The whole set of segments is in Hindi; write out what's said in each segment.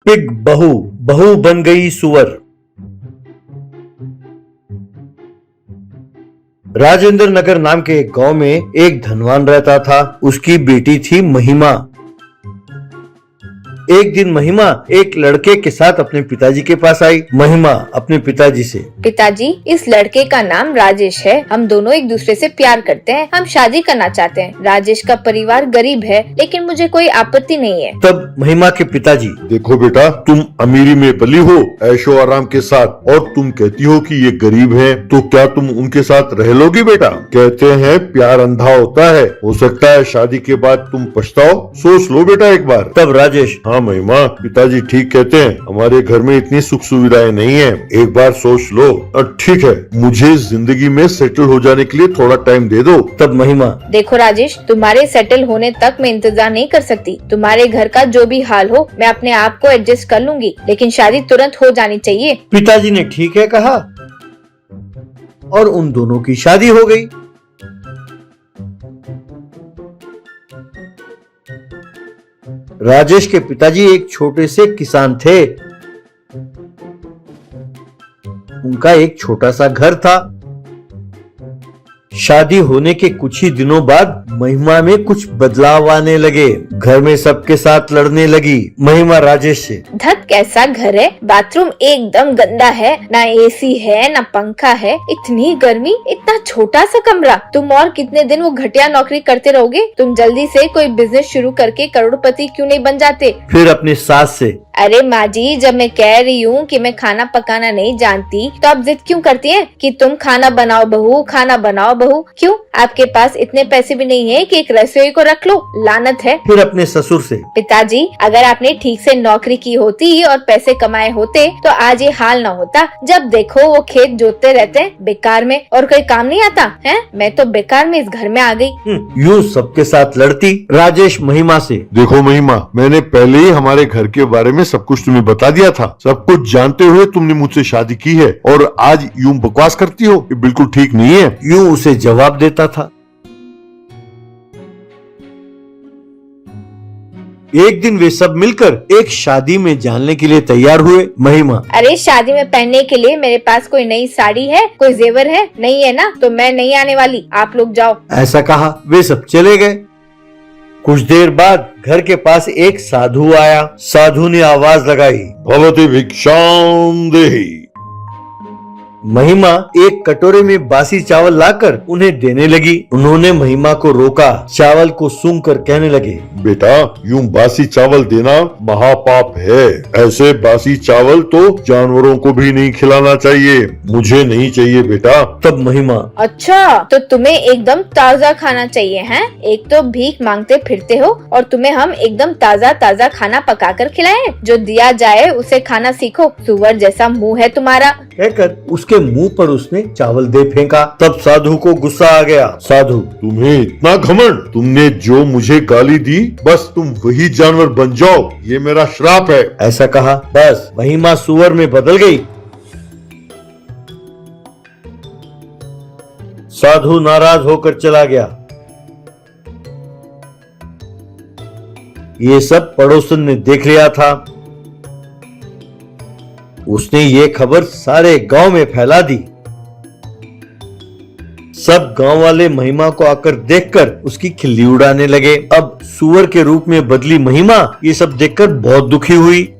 पिग बहू, बहू बन गई सुअर। राजेंद्र नगर नाम के एक गांव में एक धनवान रहता था। उसकी बेटी थी महिमा। एक दिन महिमा एक लड़के के साथ अपने पिताजी के पास आई। महिमा अपने पिताजी से, पिताजी, इस लड़के का नाम राजेश है। हम दोनों एक दूसरे से प्यार करते हैं। हम शादी करना चाहते हैं। राजेश का परिवार गरीब है, लेकिन मुझे कोई आपत्ति नहीं है। तब महिमा के पिताजी, देखो बेटा, तुम अमीरी में पली हो, ऐशो आराम के साथ, और तुम कहती हो कि ये गरीब हैं, तो क्या तुम उनके साथ रह लोगी बेटा? कहते हैं प्यार अंधा होता है, हो सकता है शादी के बाद तुम पछताओ। सोच लो बेटा एक बार। तब राजेश, हाँ महिमा, पिताजी ठीक कहते हैं, हमारे घर में इतनी सुख सुविधाएं नहीं है, एक बार सोच लो। ठीक है, मुझे जिंदगी में सेटल हो जाने के लिए थोड़ा टाइम दे दो। तब महिमा, देखो राजेश, तुम्हारे सेटल होने तक मैं इंतजार नहीं कर सकती। तुम्हारे घर का जो भी हाल हो, मैं अपने आप को एडजस्ट कर लूंगी, लेकिन शादी तुरंत हो जानी चाहिए। पिताजी ने ठीक है कहा और उन दोनों की शादी हो गई। राजेश के पिताजी एक छोटे से किसान थे। उनका एक छोटा सा घर था। शादी होने के कुछ ही दिनों बाद महिमा में कुछ बदलाव आने लगे। घर में सबके साथ लड़ने लगी। महिमा राजेश से, धत कैसा घर है, बाथरूम एकदम गंदा है, ना एसी है ना पंखा है, इतनी गर्मी, इतना छोटा सा कमरा। तुम और कितने दिन वो घटिया नौकरी करते रहोगे? तुम जल्दी से कोई बिजनेस शुरू करके करोड़पति क्यों नहीं बन जाते? फिर अपनी सास से, अरे माँ जी, जब मैं कह रही हूँ कि मैं खाना पकाना नहीं जानती, तो आप जिद क्यों करती हैं कि तुम खाना बनाओ बहू, खाना बनाओ बहू? क्यों? आपके पास इतने पैसे भी नहीं है कि एक रसोई को रख लो? लानत है। फिर अपने ससुर से, पिताजी, अगर आपने ठीक से नौकरी की होती और पैसे कमाए होते तो आज ये हाल न होता। जब देखो वो खेत जोतते रहते हैं बेकार में, और कोई काम नहीं आता है। मैं तो बेकार में इस घर में आ गई। यूं सबके साथ लड़ती। राजेश महिमा से, देखो महिमा, मैंने पहले ही हमारे घर के बारे में सब कुछ तुम्हें बता दिया था। सब कुछ जानते हुए तुमने मुझसे शादी की है, और आज यूं बकवास करती हो, ये बिल्कुल ठीक नहीं है। यूं उसे जवाब देता था। एक दिन वे सब मिलकर एक शादी में जाने के लिए तैयार हुए। महिमा, अरे शादी में पहनने के लिए मेरे पास कोई नई साड़ी है, कोई जेवर है? नहीं है ना, तो मैं नहीं आने वाली, आप लोग जाओ। ऐसा कहा वे सब चले गए। कुछ देर बाद घर के पास एक साधु आया। साधु ने आवाज लगाई, भवती भिक्षाम देहि। महिमा एक कटोरे में बासी चावल लाकर उन्हें देने लगी। उन्होंने महिमा को रोका। चावल को सूंघकर कहने लगे, बेटा, यूं बासी चावल देना महापाप है। ऐसे बासी चावल तो जानवरों को भी नहीं खिलाना चाहिए। मुझे नहीं चाहिए बेटा। तब महिमा, अच्छा, तो तुम्हें एकदम ताज़ा खाना चाहिए है? एक तो भीख मांगते फिरते हो, और तुम्हें हम एकदम ताज़ा ताज़ा खाना पकाकर खिलाएं? जो दिया जाए उसे खाना सीखो। सुअर जैसा मुंह है तुम्हारा। कहकर उसके मुंह पर उसने चावल दे फेंका। तब साधु को गुस्सा आ गया। साधु, तुम्हें इतना घमंड! तुमने जो मुझे गाली दी, बस तुम वही जानवर बन जाओ, ये मेरा श्राप है। ऐसा कहा, बस महिमा सुअर में बदल गई। साधु नाराज होकर चला गया। ये सब पड़ोसन ने देख लिया था। उसने ये खबर सारे गांव में फैला दी। सब गांव वाले महिमा को आकर देखकर उसकी खिल्ली उड़ाने लगे। अब सुअर के रूप में बदली महिमा ये सब देखकर बहुत दुखी हुई।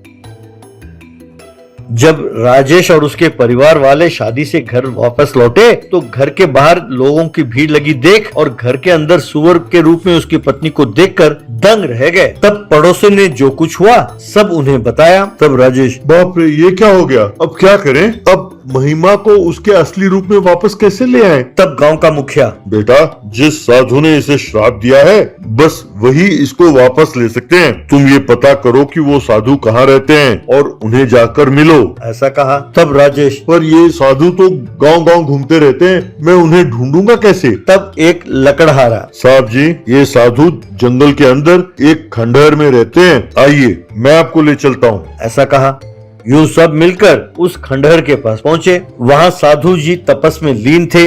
जब राजेश और उसके परिवार वाले शादी से घर वापस लौटे तो घर के बाहर लोगों की भीड़ लगी देख, और घर के अंदर सुअर के रूप में उसकी पत्नी को देखकर दंग रह गए। तब पड़ोसी ने जो कुछ हुआ सब उन्हें बताया। तब राजेश, बाप रे, ये क्या हो गया? अब क्या करें? अब महिमा को उसके असली रूप में वापस कैसे ले आए? तब गांव का मुखिया, बेटा, जिस साधु ने इसे श्राप दिया है, बस वही इसको वापस ले सकते हैं। तुम ये पता करो कि वो साधु कहाँ रहते हैं और उन्हें जाकर मिलो। ऐसा कहा। तब राजेश, पर ये साधु तो गांव-गांव घूमते रहते हैं, मैं उन्हें ढूंढूंगा कैसे? तब एक लकड़हारा, साहब जी, ये साधु जंगल के अंदर एक खंडहर में रहते हैं, आइए मैं आपको ले चलता हूँ। ऐसा कहा। यूं सब मिलकर उस खंडहर के पास पहुंचे। वहां साधु जी तपस में लीन थे।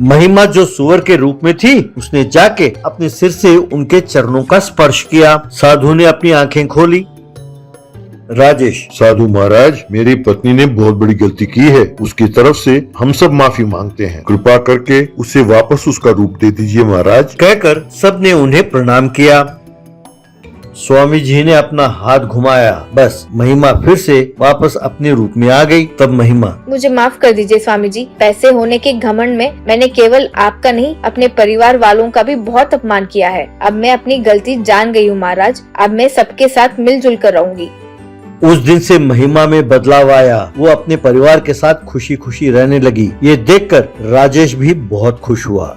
महिमा जो सुअर के रूप में थी, उसने जाके अपने सिर से उनके चरणों का स्पर्श किया। साधु ने अपनी आंखें खोली। राजेश, साधु महाराज, मेरी पत्नी ने बहुत बड़ी गलती की है, उसकी तरफ से हम सब माफी मांगते हैं। कृपा करके उसे वापस उसका रूप दे दीजिए महाराज। कहकर सबने उन्हें प्रणाम किया। स्वामी जी ने अपना हाथ घुमाया, बस महिमा फिर से वापस अपने रूप में आ गई। तब महिमा, मुझे माफ कर दीजिए स्वामी जी, पैसे होने के घमंड में मैंने केवल आपका नहीं अपने परिवार वालों का भी बहुत अपमान किया है। अब मैं अपनी गलती जान गई हूँ महाराज, अब मैं सबके साथ मिलजुल कर रहूंगी। उस दिन से महिमा में बदलाव आया। वो अपने परिवार के साथ खुशी खुशी रहने लगी। ये देखकर राजेश भी बहुत खुश हुआ।